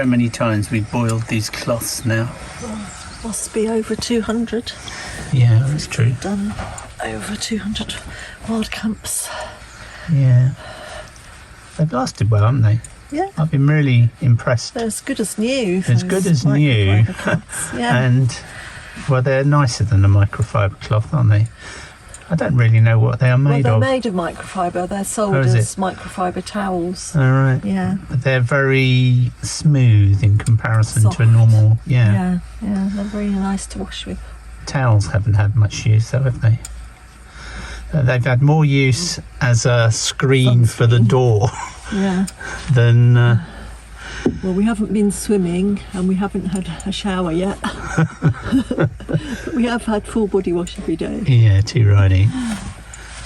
how many times we've boiled these cloths now. Must be over 200. Yeah, that's true. Done over 200 wild camps. Yeah. They've lasted well, haven't they? Yeah. I've been really impressed. They're as good as new. As good as new. Yeah. And, well, they're nicer than a microfiber cloth, aren't they? I don't really know what they are made Well, of. they're made of microfiber. They're sold as microfiber towels. All right. Yeah. But they're very smooth in comparison Soft. to a normal. Yeah. Yeah. They're very nice to wash with. Towels haven't had much use, though, have they? They've had more use as a screen for the door Yeah. than. Well, we haven't been swimming and we haven't had a shower yet. But we have had full body wash every day. Yeah, too righty.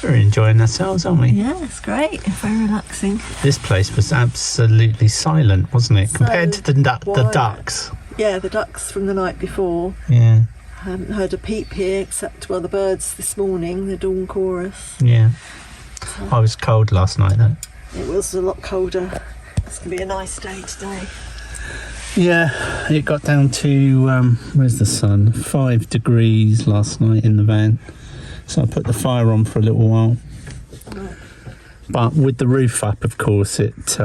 We're enjoying ourselves, aren't we? Yeah, it's great. Very relaxing. This place was absolutely silent, wasn't it? So compared to the quiet. ducks. Yeah, the ducks from the night before. Yeah. I haven't heard a peep here except, well, the birds this morning, the dawn chorus. Yeah. I was cold last night, though. It was a lot colder. It's going to be a nice day today. Yeah, it got down to, where's the sun? 5 degrees last night in the van. So I put the fire on for a little while. Right. But with the roof up, of course, it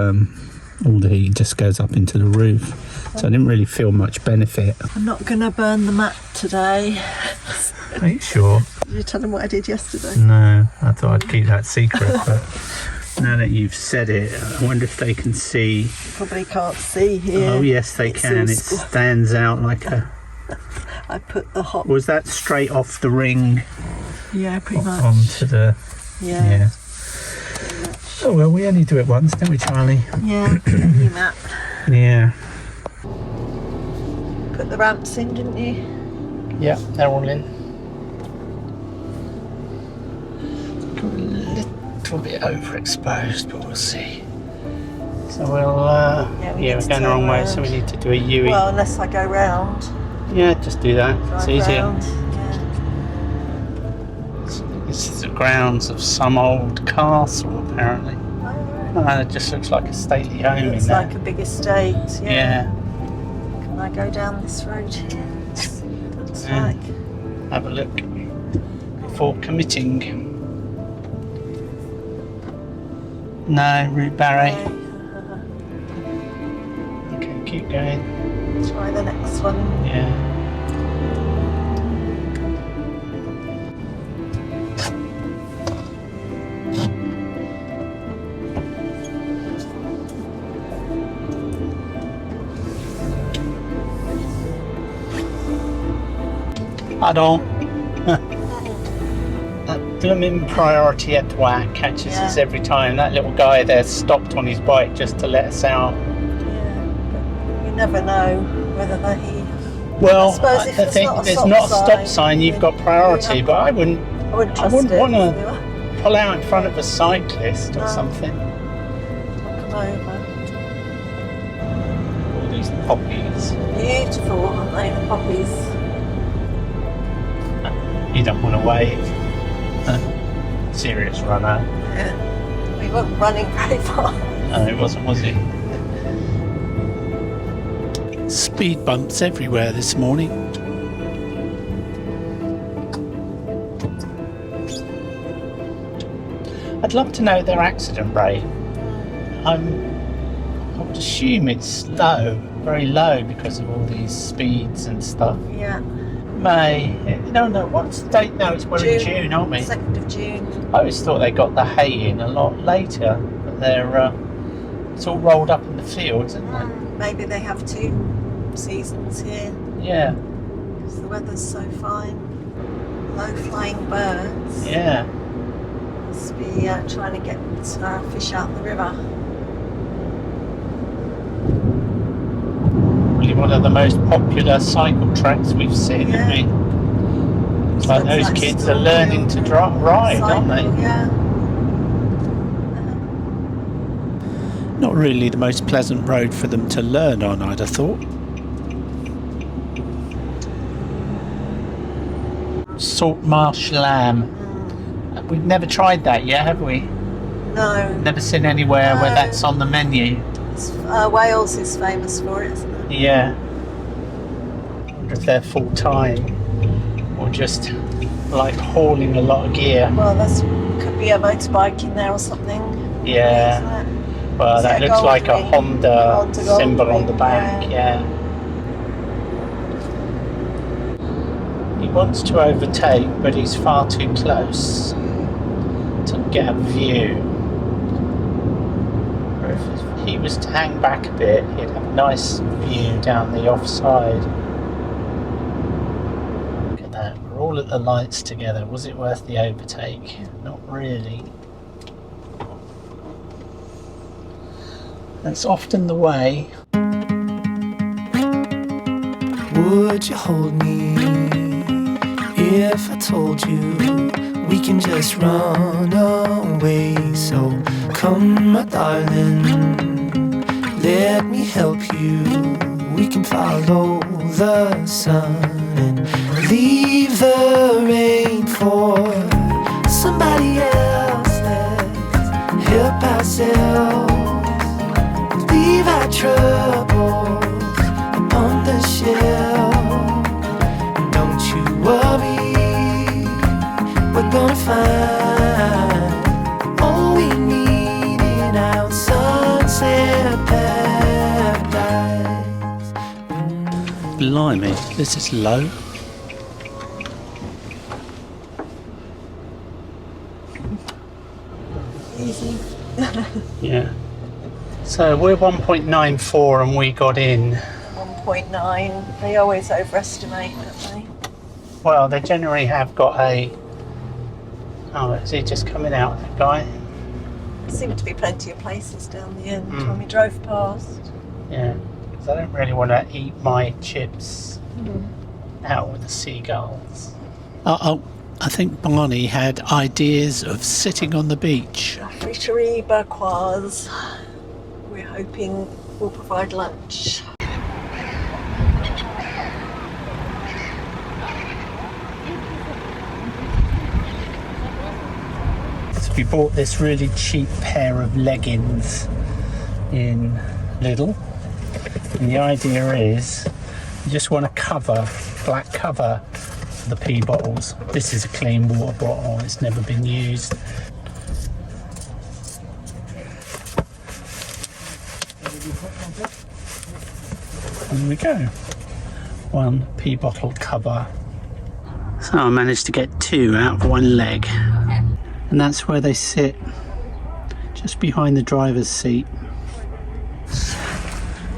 all the heat just goes up into the roof. So I didn't really feel much benefit. I'm not going to burn the mat today. Are you sure? Did you tell them what I did yesterday? No, I thought I'd keep that secret. But now that you've said it, I wonder if they can see. Probably can't see here. Oh, yes, they can. It stands out like a... I put the hot... Was that straight off the ring? Yeah, pretty much. Onto the... Yeah. Oh, well, we only do it once, don't we, Charlie? Yeah, new mat. Yeah. Put the ramps in, didn't you? Yeah, they're all in. A little bit overexposed, but we'll see. So we'll... we're going the wrong way, so we need to do a U-E. Well, unless I go round. Yeah, just do that. It's easier. Round. This is the grounds of some old castle, apparently. It just looks like a stately home in there. It's like a big estate. Yeah. Can I go down this road here? Looks Yeah. like. Have a look before committing. No, route Barry. Okay, keep going. Try the next one. Yeah. Pardon. That blooming priority at Dwack catches us every time. That little guy there stopped on his bike just to let us out. Yeah, but you never know whether he... Well, I suppose if there's not a stop sign, you've got priority, but I wouldn't want to pull out in front of a cyclist or something. Come over. All these poppies. Beautiful, aren't they, the poppies? You don't want to wave. Serious runner. Yeah. We weren't running very far. No, it wasn't, was it? Speed bumps everywhere this morning. I'd love to know their accident rate. I would assume it's low, very low, because of all these speeds and stuff. Yeah. May. No, what's the date now? We're in June, aren't we? 2nd of June. I always thought they got the hay in a lot later, but they're it's all rolled up in the fields, isn't it? Maybe they have 2 seasons here. Yeah. Because the weather's so fine. Low flying birds. Yeah. Must be trying to get fish out the river. Really one of the most popular cycle tracks we've seen, Yeah. haven't we? It's like those kids are learning to ride, aren't they? Yeah. Not really the most pleasant road for them to learn on, I'd have thought. Salt marsh lamb. We've never tried that yet, have we? No. Never seen anywhere where that's on the menu. Wales is famous for it, isn't it? Yeah. I wonder if they're full time or just like hauling a lot of gear. Well, could be a motorbike in there or something. Yeah. Isn't it? Well, Is that it a looks like a gold ring? Honda Gold symbol on ring, the back. Yeah. He wants to overtake, but he's far too close to get a view. Or if he was to hang back a bit, he'd have a nice view down the offside. Look at that, we're all at the lights together. Was it worth the overtake? Not really. That's often the way. Would you hold me if I told you we can just run away? So come, my darling, let me help you. We can follow the sun and leave the rain for somebody else. Let's help ourselves. Leave our troubles on the shelf. Don't you worry, we're gonna find all we need in our sunset paradise. Blimey, this is low. Easy. Yeah. So we're 1.94 and we got in. 1.9. They always overestimate, don't they? Well, they generally have got a... Oh, is he just coming out, that guy? There seemed to be plenty of places down the end when we drove past. Yeah, because I don't really want to eat my chips out with the seagulls. Oh, I think Barney had ideas of sitting on the beach. Friterie Berckoise. We're hoping will provide lunch. So we bought this really cheap pair of leggings in Lidl. And the idea is you just want a cover, black cover for the pee bottles. This is a clean water bottle, it's never been used. There we go. One pee bottle cover. So I managed to get two out of one leg. And that's where they sit, just behind the driver's seat.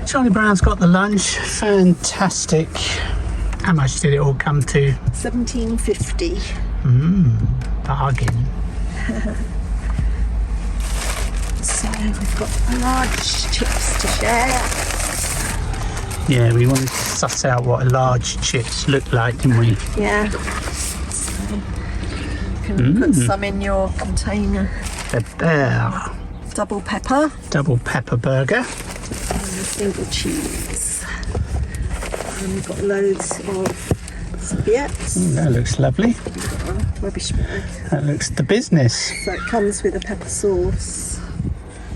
Charlie Brown's got the lunch. Fantastic. How much did it all come to? $17.50. Bargain. So we've got large chips to share. Yeah, we wanted to suss out what a large chips look like, didn't we? Yeah. So you can put some in your container. The Berck Double pepper double pepper burger. and a single cheese. And we've got loads of spaghettis. That looks lovely. Rubbish bag. That looks the business. So it comes with a pepper sauce.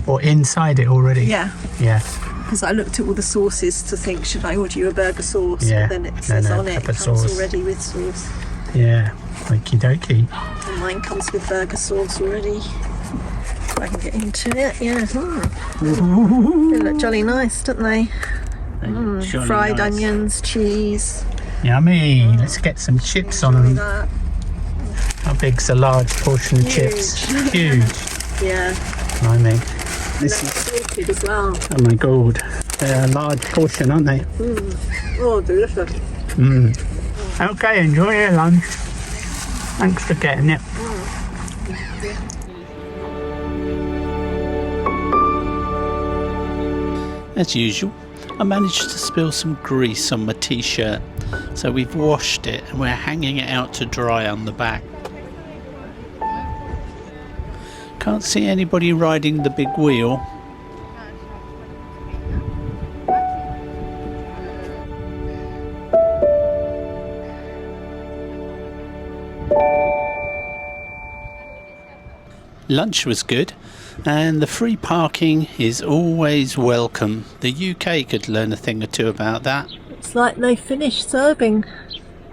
Or inside it already. Yeah. Yeah. Because I looked at all the sauces to think, should I order you a burger sauce? Yeah. But then it says No, on it, it pepper comes sauce. already with sauce. Yeah. Okie dokie. And mine comes with burger sauce already. If I can get into it, yeah. They look jolly nice, don't they? Jolly Fried nice. onions, cheese. Yummy. Let's get some chips on them. That. How big's a large portion of chips? Huge. Yeah. Blimey. This That's is, salted as well. oh my god. They're a large portion, aren't they? Oh, delicious. Okay, enjoy your lunch. Thanks for getting it. As usual, I managed to spill some grease on my t-shirt, so we've washed it and we're hanging it out to dry on the back. Can't see anybody riding the big wheel. Lunch was good. And the free parking is always welcome. The UK could learn a thing or two about that. It's like they finished serving.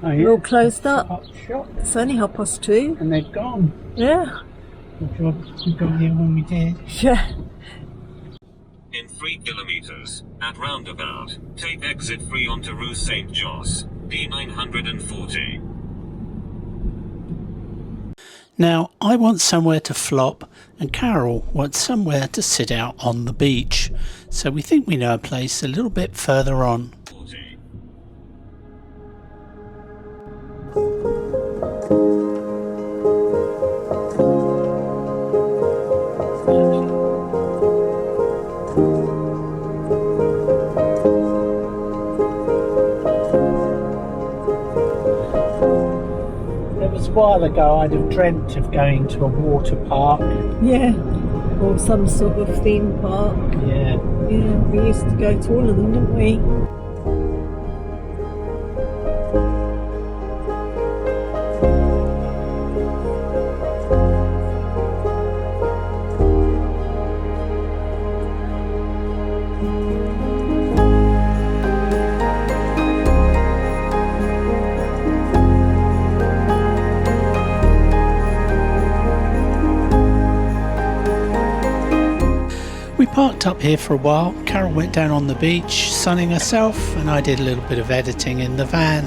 Oh, yeah. We're all closed up. Hot shop. It's only 2:30. And they've gone. Yeah. Good job we got here when we did. Yeah. In 3 kilometers, at roundabout, take exit 3 onto Rue Saint-Josse, P940. Now, I want somewhere to flop, and Carol wants somewhere to sit out on the beach. So we think we know a place a little bit further on. A while ago I'd have dreamt of going to a water park. Yeah. Or some sort of theme park. Yeah. Yeah, we used to go to all of them, didn't we? We parked up here for a while. Carol went down on the beach, sunning herself, and I did a little bit of editing in the van.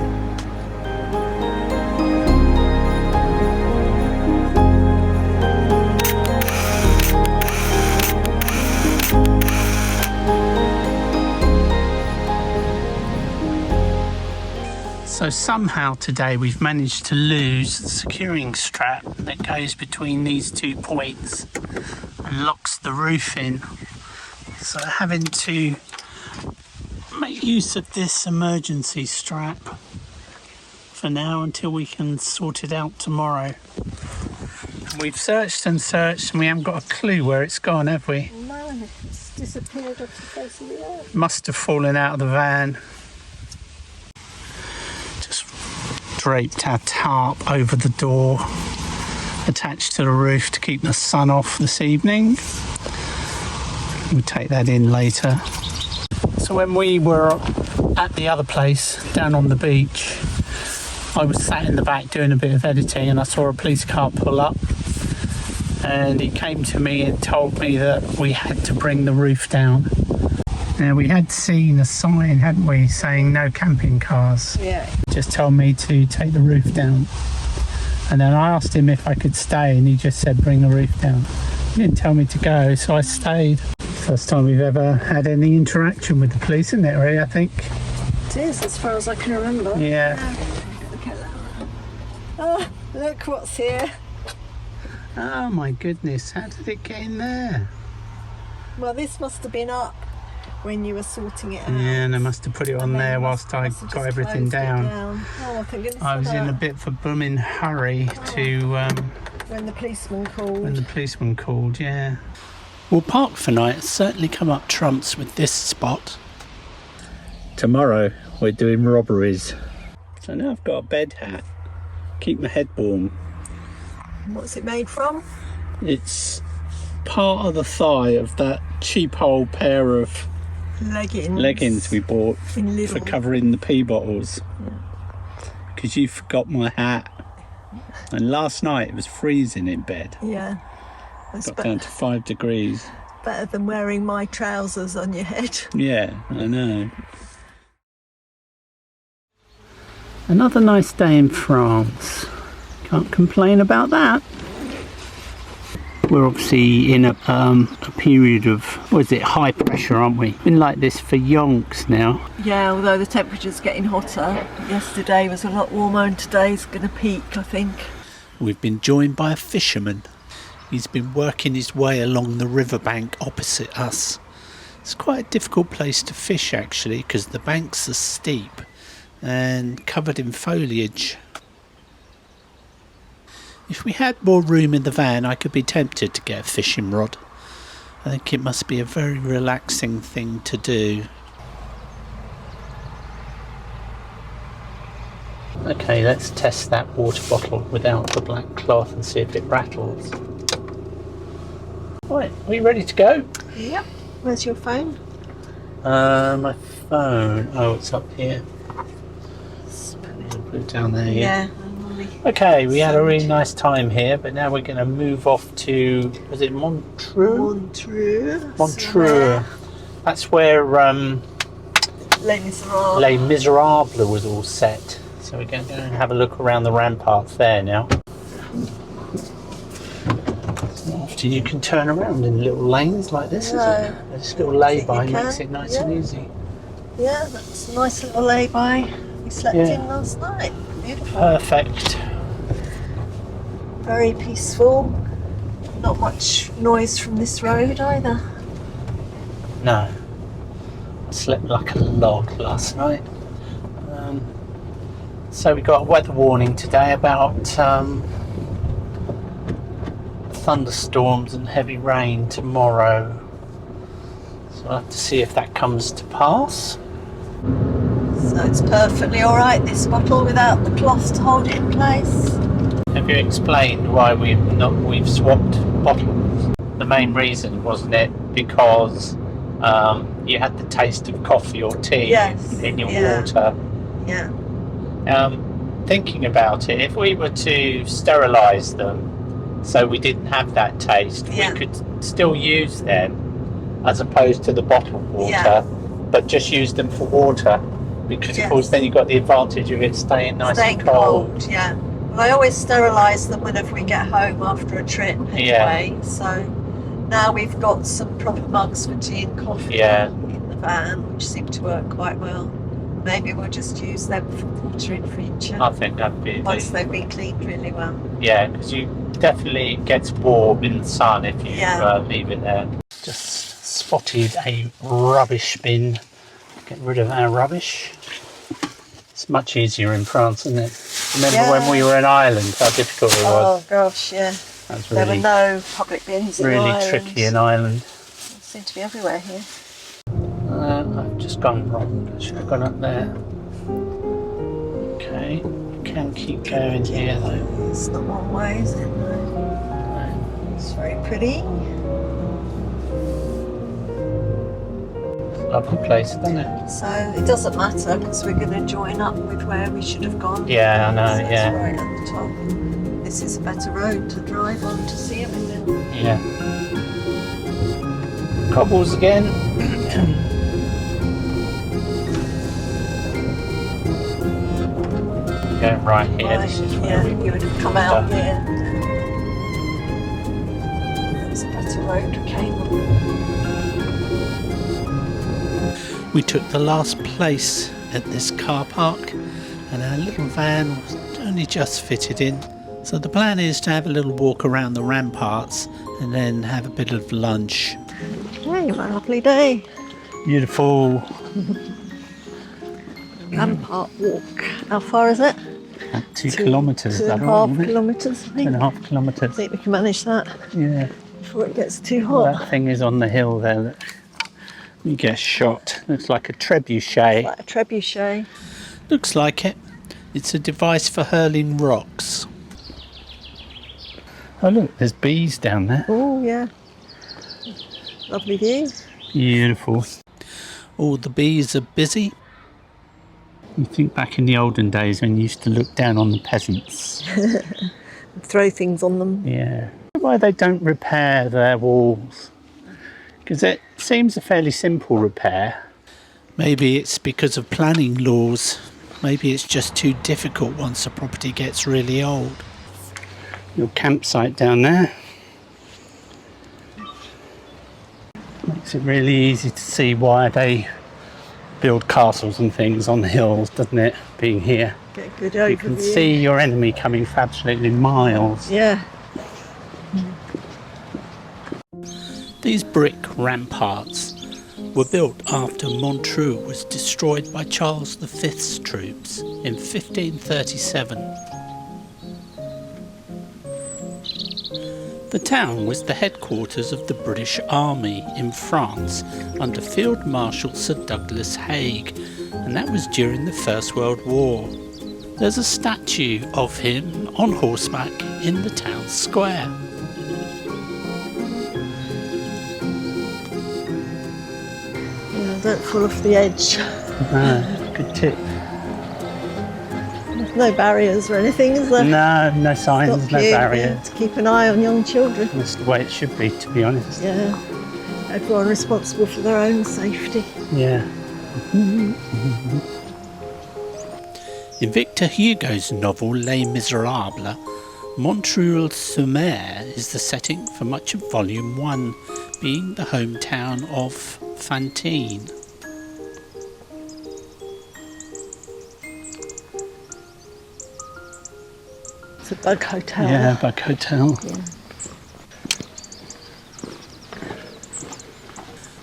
So somehow today we've managed to lose the securing strap that goes between these 2 points and locks the roof in. So having to make use of this emergency strap for now until we can sort it out tomorrow. We've searched and searched and we haven't got a clue where it's gone, have we? No, it's disappeared off the face of the earth. Must have fallen out of the van. Just draped our tarp over the door, attached to the roof to keep the sun off this evening. We'll take that in later. So when we were at the other place down on the beach, I was sat in the back doing a bit of editing and I saw a police car pull up, and he came to me and told me that we had to bring the roof down. Now we had seen a sign, hadn't we, saying no camping cars. Yeah. He just told me to take the roof down. And then I asked him if I could stay and he just said bring the roof down. He didn't tell me to go, so I stayed. First time we've ever had any interaction with the police, isn't it, really, I think? It is, as far as I can remember. Yeah. Look at that. Oh, look what's here. Oh my goodness, how did it get in there? Well, this must have been up when you were sorting it out. Yeah, and I must have put it on there whilst I got everything down. Oh, thank goodness I was for in a that. bit of a booming hurry to When the policeman called. when the policeman called, yeah. Well, park for night has certainly come up trumps with this spot. Tomorrow we're doing robberies. So now I've got a bed hat. Keep my head warm. What's it made from? It's part of the thigh of that cheap old pair of leggings we bought in Lidl. for covering the pee bottles. Because you forgot my hat. And last night it was freezing in bed. Yeah. It's Got down to 5 degrees. better than wearing my trousers on your head. Yeah, I know. Another nice day in France. Can't complain about that. We're obviously in a period of, what is it, high pressure, aren't we? Been like this for yonks now. Yeah, although the temperature's getting hotter. Yesterday was a lot warmer and today's going to peak, I think. We've been joined by a fisherman. He's been working his way along the riverbank opposite us. It's quite a difficult place to fish actually, because the banks are steep and covered in foliage. If we had more room in the van, I could be tempted to get a fishing rod. I think it must be a very relaxing thing to do. Okay, let's test that water bottle without the black cloth and see if it rattles. Right, are you ready to go? Yep. Where's your phone? My phone. Oh, it's up here. Put it down there. Yeah. Okay, we had a really nice time here, but now we're going to move off to, was it Montreuil? Montreuil. That's where Les Miserables was all set. So we're going to go and have a look around the ramparts there now. Often you can turn around in little lanes like this, isn't it? This little lay-by makes it nice and easy. Yeah, that's a nice little lay-by. We slept in last night. Beautiful. Perfect. Very peaceful. Not much noise from this road either. No. I slept like a log last night. So we got a weather warning today about thunderstorms and heavy rain tomorrow. So I'll have to see if that comes to pass. So it's perfectly alright, this bottle, without the cloth to hold it in place. Have you explained why we've swapped bottles? The main reason, wasn't it, because you had the taste of coffee or tea in your water. Yeah. Thinking about it, if we were to sterilise them so we didn't have that taste, we could still use them as opposed to the bottled water, but just use them for water, because of course then you've got the advantage of it staying nice and cold. Yeah. Well, I always sterilise them whenever we get home after a trip anyway, so now we've got some proper mugs for tea and coffee in the van, which seem to work quite well. Maybe we'll just use them for water in future. I think that'd be once they've been cleaned really well. Yeah, because it gets warm in the sun if you leave it there. Just spotted a rubbish bin. Get rid of our rubbish. It's much easier in France, isn't it? Remember when we were in Ireland, how difficult it was? Oh gosh, yeah. That's there were no public bins in Ireland. Really tricky in Ireland. They seem to be everywhere here. I've just gone wrong. I should have gone up there. Okay, can keep going here though. It's not one way, is it? No. It's very pretty. Lovely place, doesn't it? So it doesn't matter because we're going to join up with where we should have gone. Yeah, I know, so it's right at the top. This is a better road to drive on to see everything. Yeah. Cobbles again. Going right here. This is where we would have come out here. That's a better road we came on. We took the last place at this car park, and our little van was only just fitted in. So the plan is to have a little walk around the ramparts and then have a bit of lunch. Hey, what a lovely day. Beautiful. Rampart walk. How far is it? 2 kilometres. 2.5 kilometres, I think. 2.5 kilometres. I think we can manage that. Yeah. Before it gets too hot. That thing is on the hill there. Look. You get shot. Looks like a trebuchet. Like a trebuchet. Looks like it. It's a device for hurling rocks. Oh look, there's bees down there. Oh yeah. Lovely view. Beautiful. All the bees are busy. You think back in the olden days when you used to look down on the peasants. Throw things on them. Yeah. Why they don't repair their walls? Because it seems a fairly simple repair. Maybe it's because of planning laws. Maybe it's just too difficult once a property gets really old. Your campsite down there. Makes it really easy to see why they build castles and things on the hills, doesn't it? Being here. Get a good overview. You can see your enemy coming for absolutely miles. Yeah. These brick ramparts were built after Montreuil was destroyed by Charles V's troops in 1537. The town was the headquarters of the British Army in France under Field Marshal Sir Douglas Haig, and that was during the First World War. There's a statue of him on horseback in the town square. Yeah, don't fall off the edge. Good tip. There's no barriers or anything, is there? No signs, Stop no you, barrier. yeah, to keep an eye on young children. That's the way it should be, to be honest. Yeah. Everyone responsible for their own safety. Yeah. In Victor Hugo's novel Les Miserables, Montreuil-sur-Mer is the setting for much of Volume 1, being the hometown of Fantine. It's a bug hotel. Yeah, bug hotel. Yeah.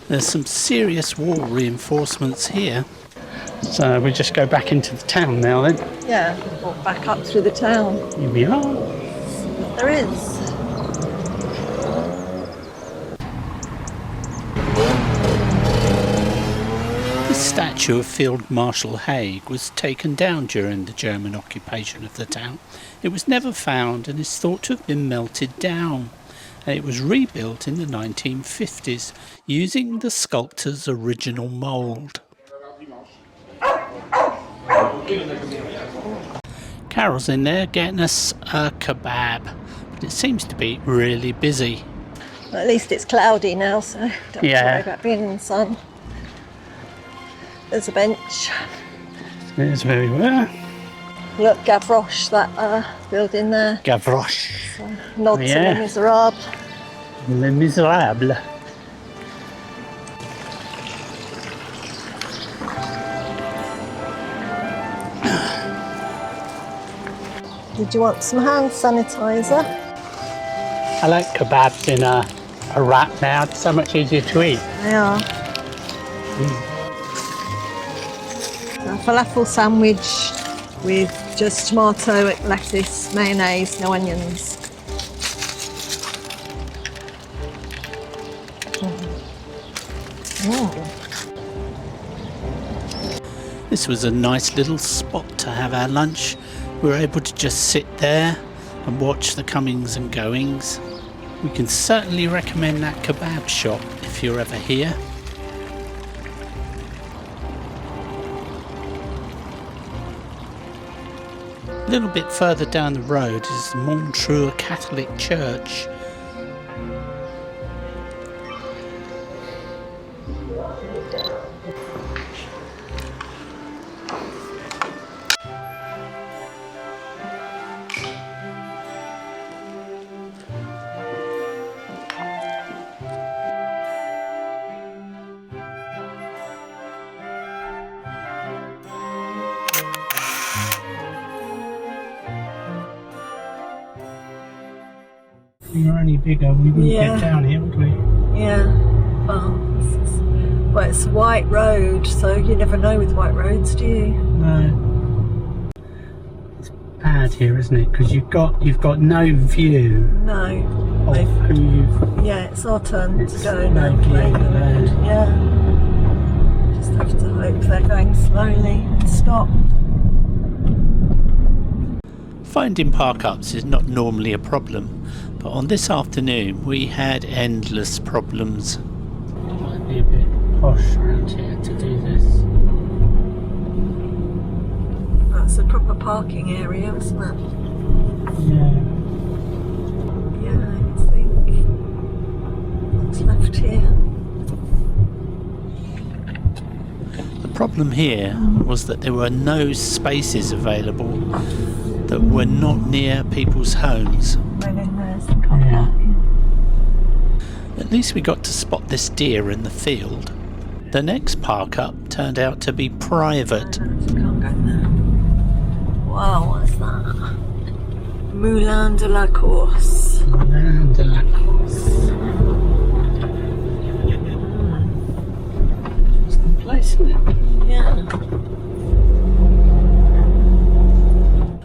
There's some serious wall reinforcements here. So we just go back into the town now then. Yeah, walk back up through the town. Here we are. There is. This statue of Field Marshal Haig was taken down during the German occupation of the town. It was never found and is thought to have been melted down. And it was rebuilt in the 1950s using the sculptor's original mould. Carol's in there getting us a kebab, but it seems to be really busy. Well, at least it's cloudy now, so don't have to worry about being in the sun. There's a bench. There's where we were. Look, Gavroche, that building there. Gavroche. Nod to Les Miserables. Les Miserables. Did you want some hand sanitizer? I like kebabs in a wrap now. It's so much easier to eat. They are. A falafel sandwich with just tomato, lettuce, mayonnaise, no onions. This was a nice little spot to have our lunch. We were able to just sit there and watch the comings and goings. We can certainly recommend that kebab shop if you're ever here. A little bit further down the road is the Montreuil Catholic Church. If we were any bigger, we wouldn't get down here, would we? Yeah. Well, it's a white road, so you never know with white roads, do you? No. It's bad here, isn't it? Because you've got no view. No. Of who you've... Yeah, it's our turn to go no now. view Road. Yeah. Just have to hope they're going slowly and stop. Finding park-ups is not normally a problem, but on this afternoon we had endless problems. It might be a bit posh around here to do this. That's a proper parking area, isn't it? Yeah. Yeah, I think. What's left here? The problem here was that there were no spaces available that were not near people's homes. Right in there's the car parking. At least we got to spot this deer in the field. The next park up turned out to be private. You can't go there. Wow, what's that? Moulin de la Course. Moulin de la Course. It's the place, isn't it? Yeah.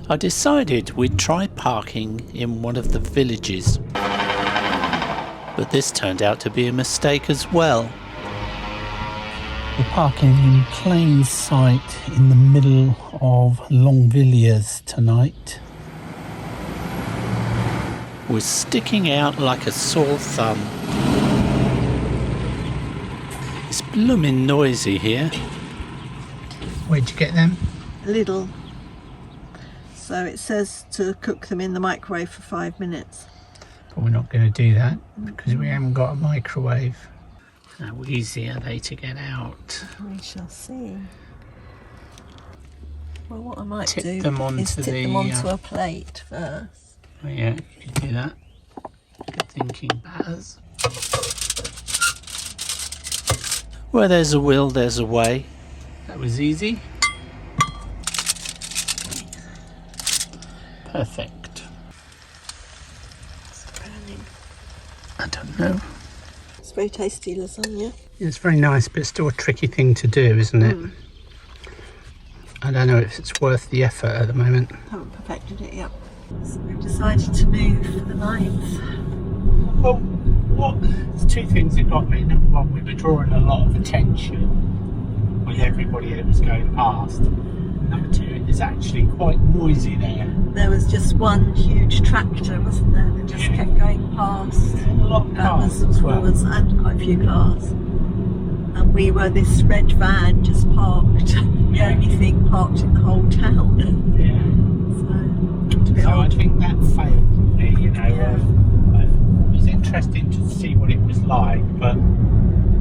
I decided we'd try parking in one of the villages. But this turned out to be a mistake as well. We're parking in plain sight in the middle of Longvilliers tonight. We're sticking out like a sore thumb. It's blooming noisy here. Where'd you get them? Lidl. So it says to cook them in the microwave for 5 minutes. But we're not going to do that because we haven't got a microwave. How easy are they to get out? We shall see. Well, what I might Tip do them onto is tip them onto a plate first. Oh yeah, you do that. Good thinking, Baz. Where there's a will, there's a way. That was easy. Perfect. I don't know. It's very tasty lasagna. It's very nice, but it's still a tricky thing to do, isn't it? I don't know if it's worth the effort at the moment. Haven't perfected it yet. So we've decided to move for the night. Well, there's two things that got me. Number one, we were drawing a lot of attention with everybody that was going past. Number two, it is actually quite noisy there. There was just one huge tractor, wasn't there, that just kept going past. And a lot of cars as well. And quite a few cars. And we were this red van just parked, the only thing parked in the whole town. Yeah. So I think that failed me, you know. Yeah. It was interesting to see what it was like, but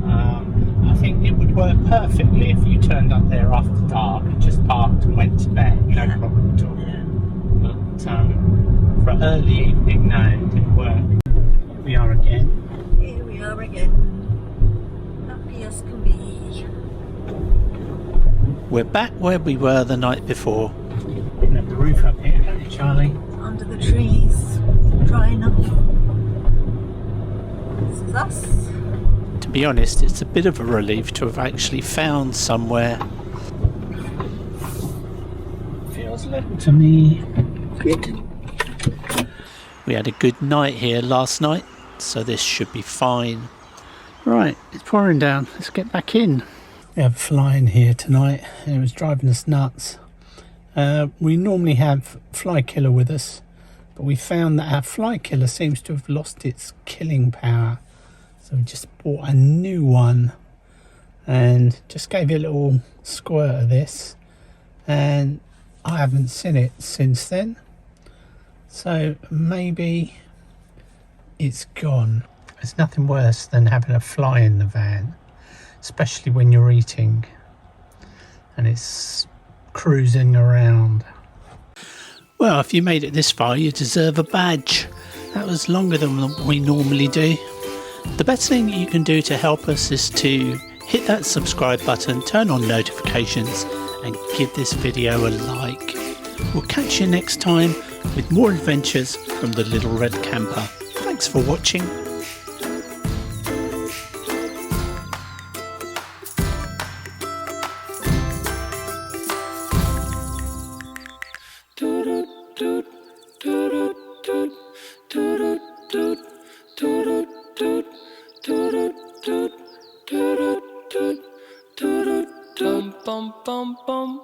I think it would work perfectly if you turned up there after dark and just parked and went to bed, no problem at all. Yeah. But for early evening, no, it didn't work. Here we are again. Here we are again. Happy as can be. We're back where we were the night before. You can have the roof up here, don't you, Charlie? Under the trees, dry enough. This is us. To be honest, it's a bit of a relief to have actually found somewhere. Feels little to me. Good. We had a good night here last night, so this should be fine. Right, it's pouring down. Let's get back in. We have flying here tonight, and it was driving us nuts. We normally have fly killer with us, but we found that our fly killer seems to have lost its killing power. So we just bought a new one and just gave it a little squirt of this, and I haven't seen it since then. So maybe it's gone. There's nothing worse than having a fly in the van, especially when you're eating and it's cruising around. Well, if you made it this far, you deserve a badge. That was longer than we normally do. The best thing you can do to help us is to hit that subscribe button, turn on notifications, and give this video a like. We'll catch you next time with more adventures from the Little Red Camper. Thanks for watching. Bum bum bum bum.